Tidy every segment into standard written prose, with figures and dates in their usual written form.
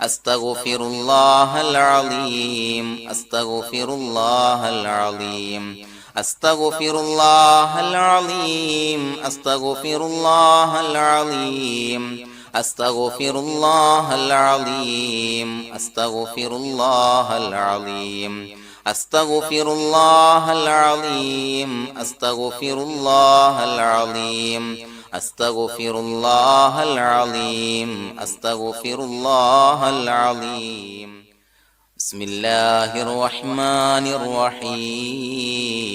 أستغفر الله العظيم أستغفر الله العظيم أستغفر الله العظيم أستغفر الله العظيم أستغفر الله العظيم أستغفر الله العظيم أستغفر الله العظيم أستغفر الله العظيم أستغفر الله العظيم أستغفر الله العظيم بسم الله الرحمن الرحيم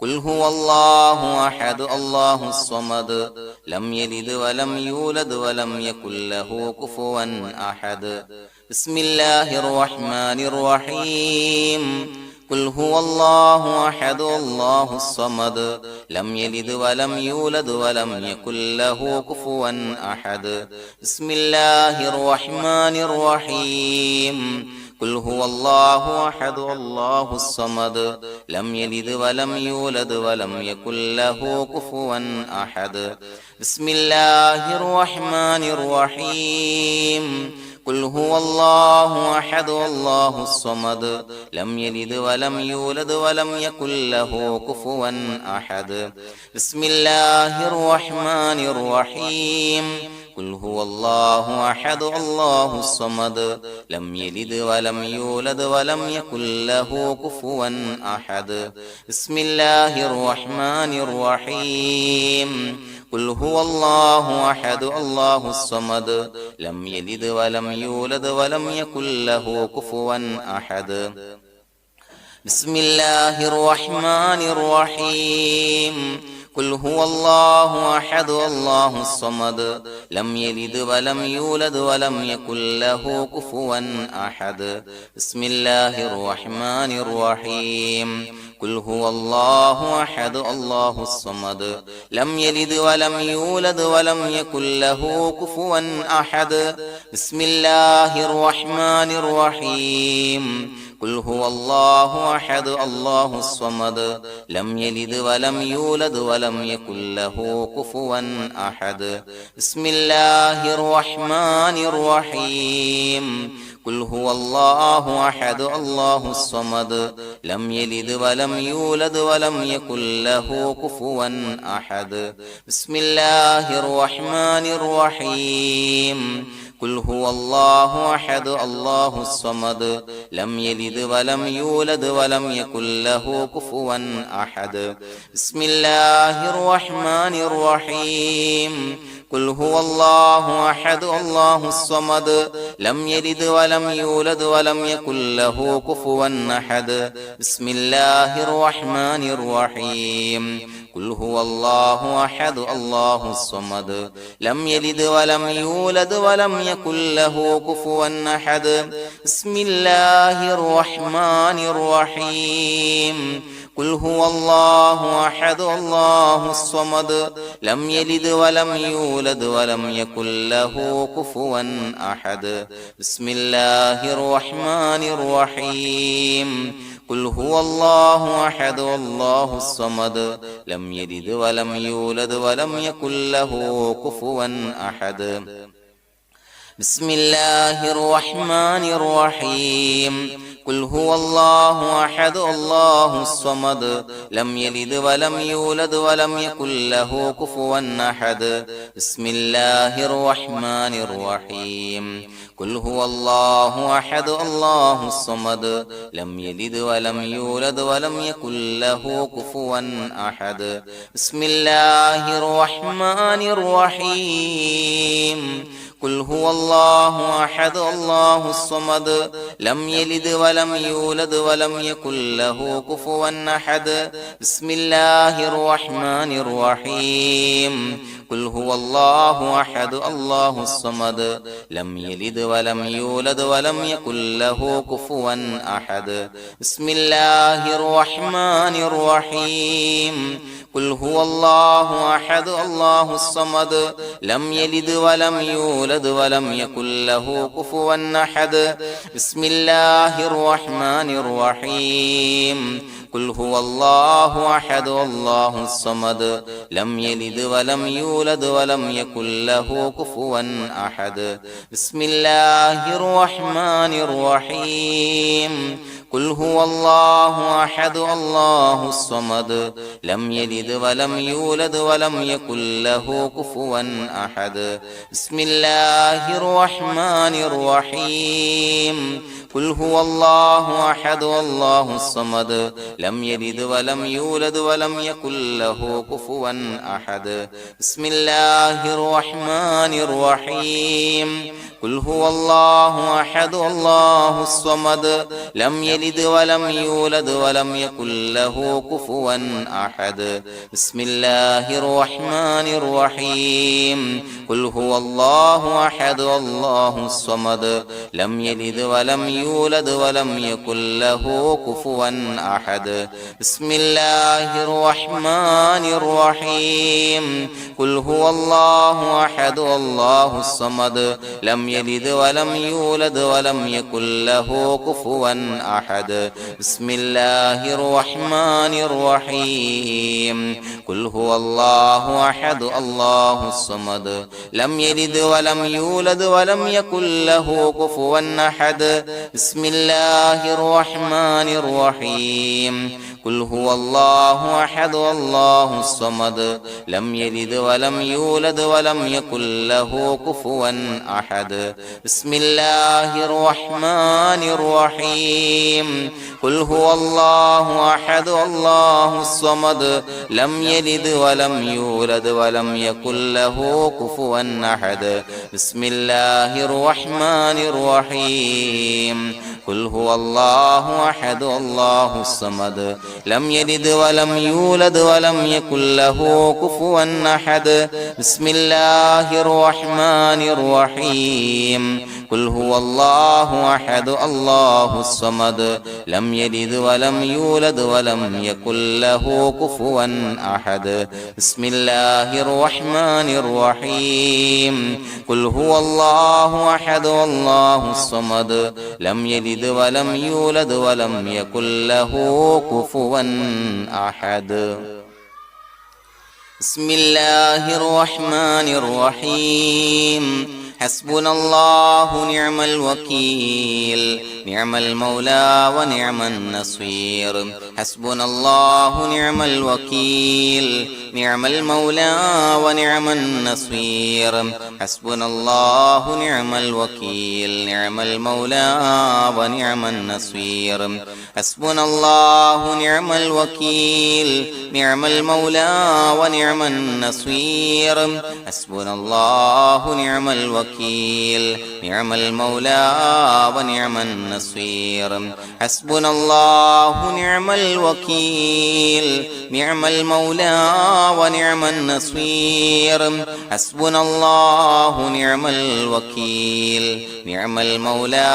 قل هو الله أحد الله الصمد لم يلد ولم يولد ولم يكن له كفوا أحد بسم الله الرحمن الرحيم قل هو الله أحد الله الصمد لم يلد ولم يولد ولم يكن له كفوا أحد بسم الله الرحمن الرحيم قل هو الله أحد الله الصمد لم يلد ولم يولد ولم يكن له كفوا أحد بسم الله الرحمن الرحيم قل هو الله أحد الله الصمد لم يلد ولم يولد ولم يكن له كفوا أحد بسم الله الرحمن الرحيم قل هو الله أحد الله الصمد لم يلد ولم يولد ولم يكن له كفوا أحد بسم الله الرحمن الرحيم قل هو الله أحد الله الصمد لم يلد ولم يولد ولم يكن له كفوا أحد بسم الله الرحمن الرحيم قل هو الله أحد الله الصمد لم يلد ولم يولد ولم يكن له كفوا أحد بسم الله الرحمن الرحيم قل هو الله أحد الله الصمد لم يلد ولم يولد ولم يكن له كفوا أحد بسم الله الرحمن الرحيم قل هو الله أحد الله الصمد لم يلد ولم يولد ولم يكن له كفوا أحد بسم الله الرحمن الرحيم قل هو الله أحد الله الصمد لم يلد ولم يولد ولم يكن له كفوا أحد بسم الله الرحمن الرحيم قل هو الله أحد الله الصمد لم يلد ولم يولد ولم يكن له كفوا أحد بسم الله الرحمن الرحيم قل هو الله أحد الله الصمد لم يلد ولم يولد ولم يكن له كفوا أحد بسم الله الرحمن الرحيم قل هو الله أحد الله الصمد لم يلد ولم يولد ولم يكن له كفوا أحد بسم الله الرحمن الرحيم قل هو الله أحد الله الصمد لم يلد ولم يولد ولم يكن له كفوا أحد بسم الله الرحمن الرحيم قل هو الله أحد الله الصمد لم يلد ولم يولد ولم يكن له كفوا أحد بسم الله الرحمن الرحيم قل هو الله أحد الله الصمد لم يلد ولم يولد ولم يكن له كفوا أحد بسم الله الرحمن الرحيم قل هو الله أحد الله الصمد لم يلد ولم يولد ولم يكن له كفوا أحد بسم الله الرحمن الرحيم قل هو الله أحد الله الصمد لم يلد ولم يولد ولم يكن له كفوا أحد بسم الله الرحمن الرحيم قل هو الله أحد الله الصمد لم يلد ولم يولد ولم يكن له كفوا أحد بسم الله الرحمن الرحيم قل هو الله أحد الله الصمد لم يلد ولم يولد ولم يكن له كفوا أحد بسم الله الرحمن الرحيم قل هو الله أحد الله الصمد لم يلد ولم يولد ولم يكن له كفوا أحد بسم الله الرحمن الرحيم قل هو الله أحد الله الصمد لم يلد ولم يولد ولم يكن له كفوا أحد بسم الله الرحمن الرحيم قل هو الله أحد الله الصمد لم يلد ولم يولد ولم يكن له كفوا أحد بسم الله الرحمن الرحيم قل هو الله أحد الله الصمد لم يلد ولم يولد ولم يكن له كفوا أحد بسم الله الرحمن الرحيم قل هو الله أحد الله الصمد لم يلد ولم يولد ولم يكن له كفوا أحد بسم الله الرحمن الرحيم قل هو الله أحد الله الصمد لم يلد ولم يولد ولم يكن له كفوا أحد بسم الله الرحمن الرحيم قل هو الله أحد الله الصمد لم يلد ولم يولد ولم يكن له كفوا أحد بسم الله الرحمن الرحيم قل هو الله أحد الله الصمد لم يلد ولم يولد ولم يكن له كفوا أحد بسم الله الرحمن الرحيم قل هو الله أحد الله الصمد لم يلد ولم يولد ولم يكن له كفوا أحد بسم الله الرحمن الرحيم قل هو الله أحد الله الصمد لم يلد ولم يولد ولم يكن له كفوا أحد بسم الله الرحمن الرحيم قل هو الله أحد الله الصمد لم يلد ولم يولد ولم يكن له كفوا أحد بسم الله الرحمن الرحيم قل هو الله أحد الله الصمد لم يلد ولم يولد ولم يكن له كفوا أحد بسم الله الرحمن الرحيم حسبنا الله نعم الوكيل نعم المولى ونعم النصير حسبنا الله نعم الوكيل نعم المولى ونعم النصير حسبنا الله نعم الوكيل نعم المولى ونعم النصير حسبنا الله نعم الوكيل نعم المولى ونعم النصير حسبنا الله نعم الوكيل نعم المولى ونعم النصير حسبنا الله نعم الوكيل نعم المولى ونعم النصير حسبنا الله نعم الوكيل نعم المولى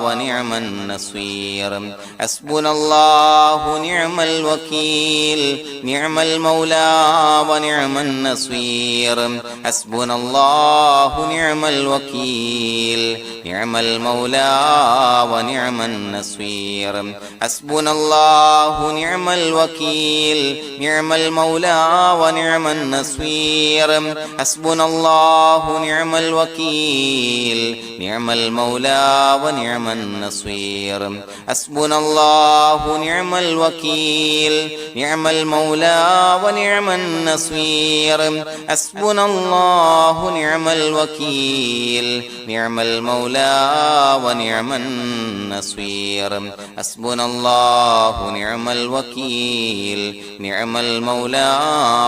ونعم النصير حسبنا الله نعم الوكيل نعم المولى ونعم النصير حسبنا الله نعم الوكيل نعم المولى ونعم النصير حسبنا الله نعم الوكيل نعم المولى ونعم النصير حسبنا الله نعم الوكيل نعم المولى ونعم النصير حسبنا الله نعم الوكيل نعم المولى ونعم النصير حسبنا الله نعم الوكيل نعم المولى ونعم النصير حسبنا الله نعم الوكيل نعم المولى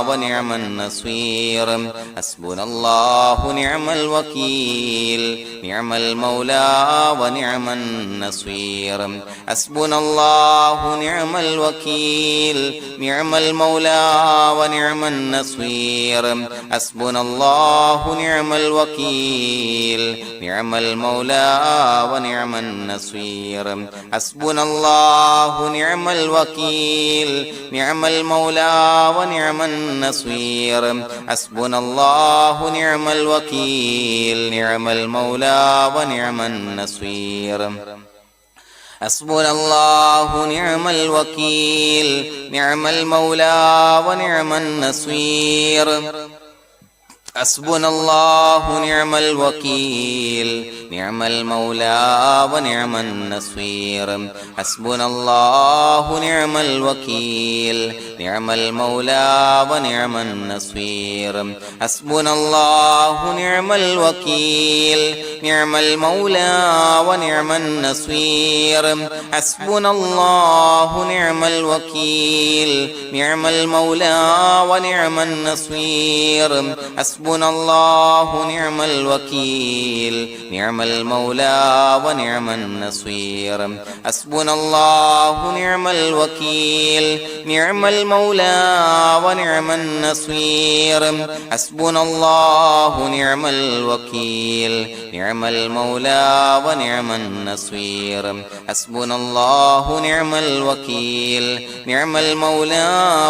ونعم النصير حسبنا الله نعم الوكيل نعم المولى ونعم النصير حسبنا الله نعم الوكيل نعم المولى ونعم النصير حسبنا الله نعم الوكيل نعم المولى ونعم النصير حسبنا الله نعم الوكيل نعم المولى ونعم النصير حسبنا الله نعم الوكيل نعم المولى ونعم النصير حسبنا الله نعم الوكيل نعم المولى ونعم النصير حسبنا الله نعم الوكيل نعم المولى ونعم النصير حسبنا الله نعم الوكيل نعم المولى ونعم النصير حسبنا الله نعم الوكيل نعم المولى ونعم النصير حسبنا الله نعم الوكيل نعم المولى ونعم النصير حسبنا الله نعم الوكيل نعم المولى ونعم النصير حسبنا الله نعم الوكيل نعم المولى ونعم النصير حسبنا الله نعم الوكيل نعم المولى ونعم النصير حسبنا الله نعم الوكيل نعم المولى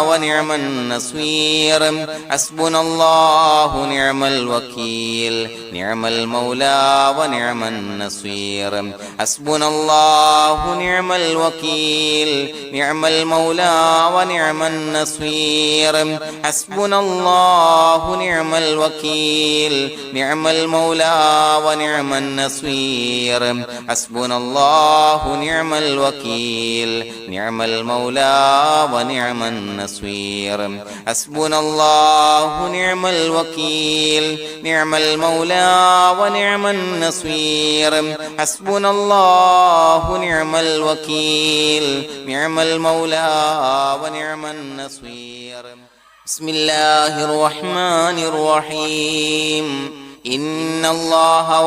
ونعم النصير حسبنا الله نعم الوكيل نعم المولى ونعم النصير حسبنا الله نعم الوكيل نعم المولى ونعم النصير حسبنا الله نعم الوكيل نعم المولى ونعم النصير حسبنا الله نعم الوكيل نعم المولى ونعم النصير حسبنا الله نعم الوكيل نعم المولى ونعم النصير حسبنا الله نعم الوكيل نعم المولى ونعم النصير بسم الله الرحمن الرحيم إن الله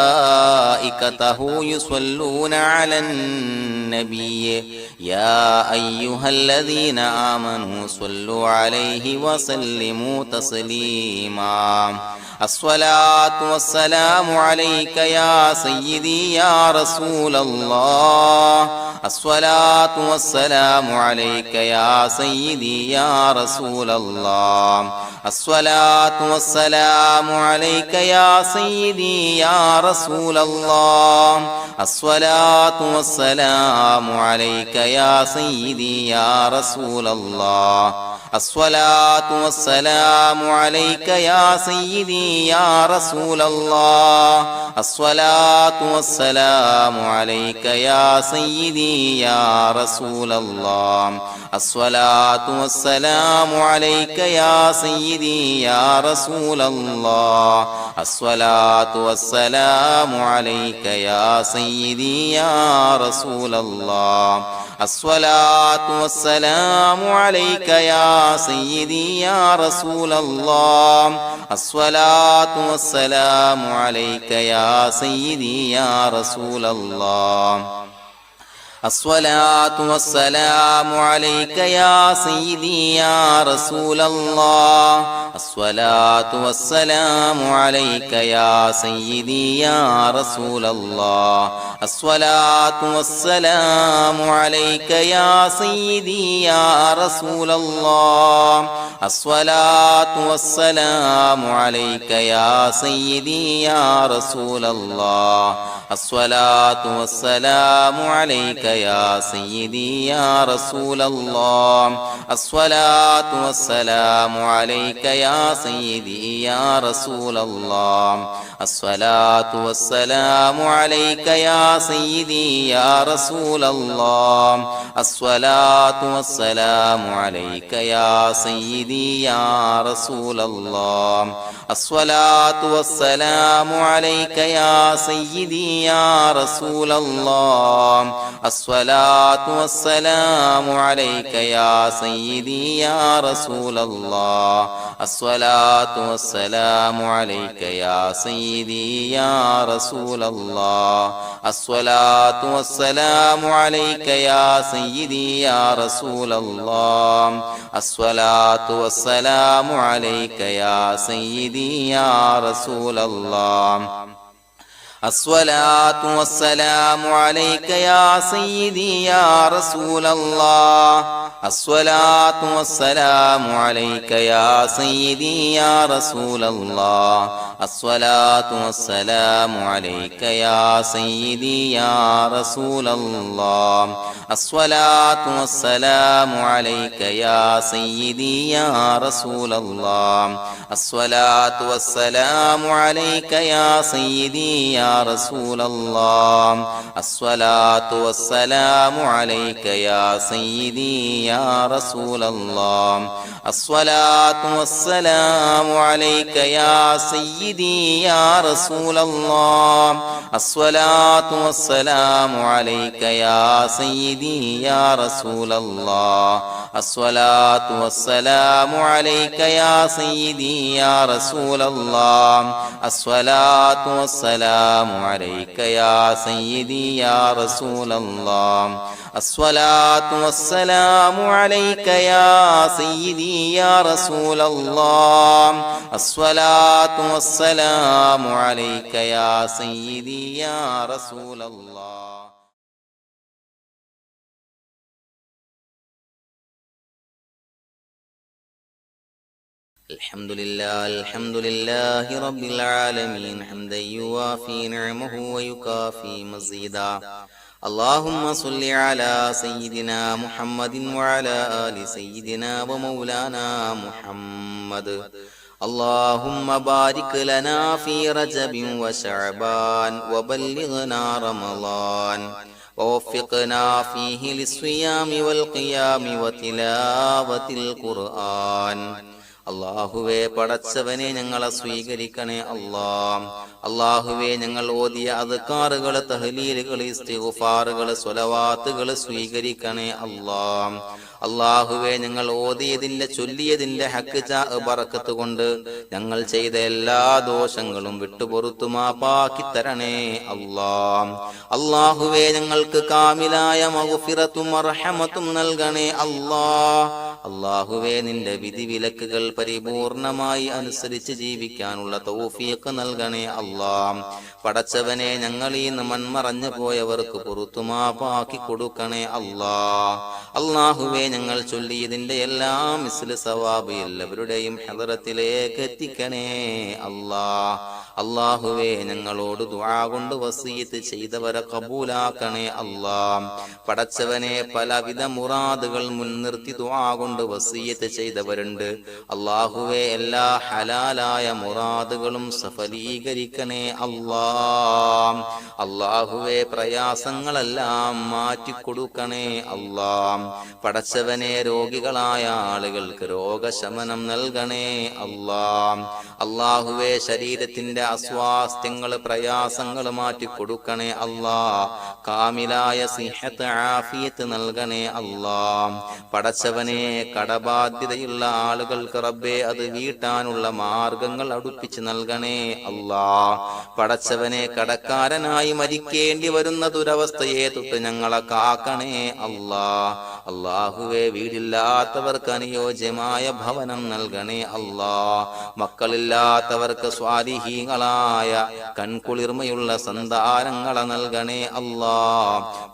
وملائكته يصلون على النبي يا أيها الذين آمنوا صلوا عليه وسلموا تسليما الصلاة والسلام عليك يا سيدي يا رسول الله الصلاة والسلام عليك يا سيدي يا رسول الله الصلاة والسلام عليك يا سيدي يا رسول الله الصلاة والسلام عليك يا سيدي يا رسول الله الصلاة والسلام عليك يا سيدي يا رسول الله الصلاة والسلام عليك يا سيدي يا رسول الله الصلاة والسلام عليك يا سيدي يا رسول الله الصلاة والسلام عليك يا سيدي يا رسول الله الصلاة والسلام عليك يا سيدي يا رسول الله الصلاة والسلام عليك يا سيدي يا رسول الله الصلاة والسلام عليك يا سيدي يا رسول الله الصلاة والسلام عليك يا سيدي يا رسول الله الصلاة والسلام عليك يا سيدي يا رسول الله الصلاة والسلام عليك يا سيدي يا رسول الله الصلاة والسلام عليك يا سيدي يا رسول الله الصلاة والسلام عليك يا سيدي يا رسول الله الصلاة والسلام عليك يا سيدي يا رسول الله الصلاة والسلام عليك يا سيدي يا رسول الله الصلاة والسلام عليك يا سيدي يا رسول الله الصلاة والسلام عليك يا سيدي يا رسول الله الصلاة والسلام عليك يا سيدي يا رسول الله الصلاة والسلام عليك يا سيدي يا رسول الله الصلاة والسلام عليك يا سيدي يا رسول الله الصلاة والسلام عليك يا سيدي يا رسول الله الصلاة والسلام عليك يا سيدي يا رسول الله الصلاة والسلام عليك يا سيدي يا رسول الله الصلاة والسلام عليك يا سيدي يا رسول الله الصلاة والسلام عليك يا سيدي يا رسول الله الصلاة والسلام عليك يا سيدي يا رسول الله الصلاة والسلام عليك يا سيدي يا رسول الله الصلاة والسلام عليك يا سيدي يا رسول الله الصلاة والسلام عليك يا سيدي يا رسول الله الصلاة والسلام عليك يا سيدي يا رسول الله الصلاة والسلام عليك يا سيدي يا رسول الله الصلاة والسلام عليك يا سيدي يا رسول الله. الحمد لله رب العالمين حمدا يوافي نعمه ويكافي مزيدا. اللهم صل على سيدنا محمد وعلى آل سيدنا ومولانا محمد. اللهم بارك لنا في رجب وشعبان وبلغنا رمضان ووفقنا فيه للصيام والقيام وتلاوة القرآن. അള്ളാഹുവേ, പടച്ചവനെ ഞങ്ങളെ സ്വീകരിക്കണേ അല്ലാ. അള്ളാഹുവേ, ഞങ്ങൾ ഓതിയ അദ്കാറുകൾ, തഹ്ലീലുകൾ, ഇസ്തിഗ്ഫാറുകൾ, സ്വലവാത്തുകൾ സ്വീകരിക്കണേ അല്ലാ. അള്ളാഹുവേ, ഞങ്ങൾ ഓതിയതിന്റെ ചൊല്ലിയതിന്റെ ഹക്ക് ബറക്കത്ത് കൊണ്ട് ഞങ്ങൾ ചെയ്ത എല്ലാ ദോഷങ്ങളും വിട്ടുപൊറുത്തു മാപ്പാക്കി തരണേ അല്ലാ. അള്ളാഹുവേ, ഞങ്ങൾക്ക് കാമിലായ മഗ്ഫിറത്തും റഹ്മത്തും നൽകണേ അല്ലാ. അള്ളാഹുവേ, നിന്റെ വിധിവിലക്കുകൾ പരിപൂർണമായി അനുസരിച്ച് ജീവിക്കാനുള്ള തൗഫീഖ് നൽകണേ അല്ലാ. പടച്ചവനെ, ഞങ്ങളീന്ന് മൺമറഞ്ഞു പോയവർക്ക് പുറത്തു മാപ്പാക്കി കൊടുക്കണേ അല്ലാ. അള്ളാഹുവേ, ഞങ്ങൾ ചൊല്ലിയതിന്റെ എല്ലാം മിസ്ല് സവാബ് എല്ലാവരുടെയും ഹദറത്തിലേക്ക് എത്തിക്കണേ അല്ലാ. അള്ളാഹുവേ, ഞങ്ങളോട് ദുആ കൊണ്ട് വസിയത്ത് ചെയ്തവരെ കബൂലാക്കണേ അല്ലാ. പടച്ചവനെ, പലവിധ മുറാദുകൾ മുൻനിർത്തി ദുആ കൊണ്ട് വസിയത്ത് ചെയ്തവരുണ്ട്. അള്ളാഹുവേ, എല്ലാ ഹലാലായ മുറാദുകളും സഫലീകരിക്കണേ അല്ലാ. അള്ളാഹുവേ, പ്രയാസങ്ങളെല്ലാം മാറ്റിക്കൊടുക്കണേ അല്ലാ. പടച്ചവനെ, രോഗികളായ ആളുകൾക്ക് രോഗശമനം നൽകണേ അല്ലാ. അള്ളാഹുവേ, ശരീരത്തിന്റെ അസ്വാസ്ഥ്യങ്ങൾ, പ്രയാസങ്ങൾ മാറ്റിക്കൊടുക്കണേ അല്ലാ. കാമിലായ സിഹത്ത്, ആഫിയത്ത് നൽകണേ അല്ലാ. പടച്ചവനെ, കടബാധ്യതയുള്ള ആളുകൾക്ക് റബ്ബേ അത് വീട്ടാനുള്ള മാർഗങ്ങൾ അടുപ്പിച്ച് നൽകണേ അല്ലാ. പടച്ചവനെ, കടക്കാരനായി മരിക്കേണ്ടി വരുന്ന ദുരവസ്ഥയെ തൊട്ട് ഞങ്ങളെ കാക്കണേ അല്ലാ. അള്ളാഹുവേ, വീടില്ലാത്തവർക്ക് അനുയോജ്യമായ ഭവനം നൽകണേ അല്ലാ. മക്കളില്ലാത്തവർക്ക് സ്വാലിഹീങ്ങളായ കൺകുളിർമയുള്ള സന്താനങ്ങളെ നൽകണേ അല്ലാ.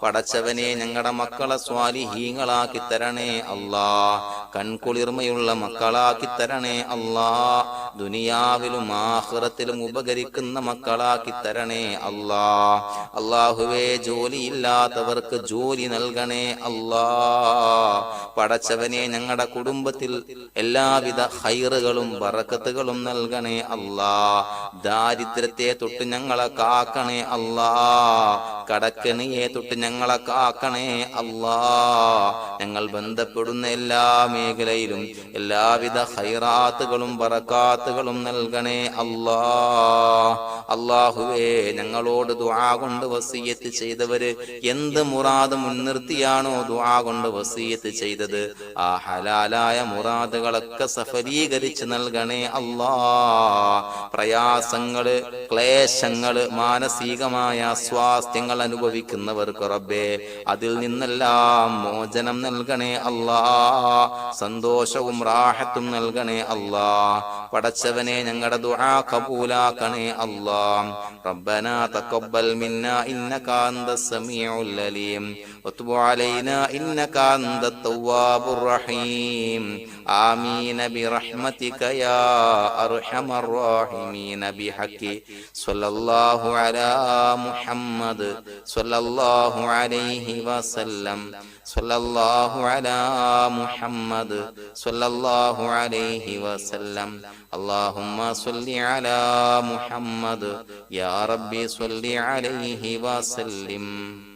പടച്ചവനെ, ഞങ്ങളുടെ മക്കളെ സ്വാലിഹീങ്ങളാക്കി തരണേ അല്ലാ. കൺകുളിർമയുള്ള മക്കളാക്കി തരണേ അല്ലാ. ദുനിയാവിലും ആഖിറത്തിലും ഉപകരിക്കുന്ന മക്കളാക്കി തരണേ അല്ലാ. അള്ളാഹുവേ, ജോലിയില്ലാത്തവർക്ക് ജോലി നൽകണേ അല്ലാ. പടച്ചവനെ, ഞങ്ങളുടെ കുടുംബത്തിൽ എല്ലാവിധ ഖൈറുകളും ബറക്കത്തുകളും നൽകണേ അല്ലാ. ദാരിദ്ര്യത്തെ തൊട്ട് ഞങ്ങളെ കാക്കണേ അല്ലാ. കടക്കെണിയെ തൊട്ട് ഞങ്ങളെ കാക്കണേ അല്ലാ. ഞങ്ങൾ ബന്ധപ്പെടുന്ന എല്ലാ മേഖലയിലും എല്ലാവിധ ഖൈറാത്തുകളും ബറക്കാത്തുകളും നൽകണേ അല്ലാ. അല്ലാഹുവേ, ഞങ്ങളോട് ദുആ കൊണ്ട് വസിയത്ത് ചെയ്തവര് എന്ത് മുറാദ് മുൻനിർത്തിയാണോ ദുആ കൊണ്ട് വസിയത്ത് ചെയ്തത്, ആ ഹലാലായ മുറാദുകളൊക്കെ സഫലീകരിച്ച് നൽകണേ അല്ലാ. പ്രയാസങ്ങള്, ക്ലേശങ്ങള്, മാനസികമായ സ്വാസ്ഥ്യങ്ങൾ അനുഭവിക്കുന്നവർക്ക് റബ്ബേ അതിൽ നിന്നെല്ലാം മോചനം നൽകണേ അല്ലാ. സന്തോഷവും റാഹത്തും നൽകണേ അല്ലാ. പടച്ചവനെ, ഞങ്ങളുടെ ദുആ കബൂലാക്കണേ അല്ലാ. الله. ربنا تقبل منا إنك أنت السميع العليم وتب علينا إنك أنت التواب الرحيم. آمين برحمتك يا أرحم الراحمين بحق صلى الله على محمد صلى الله عليه وسلم. صلى الله على محمد صلى الله عليه وسلم. اللهم صل على محمد يا ربي صل عليه وسلم.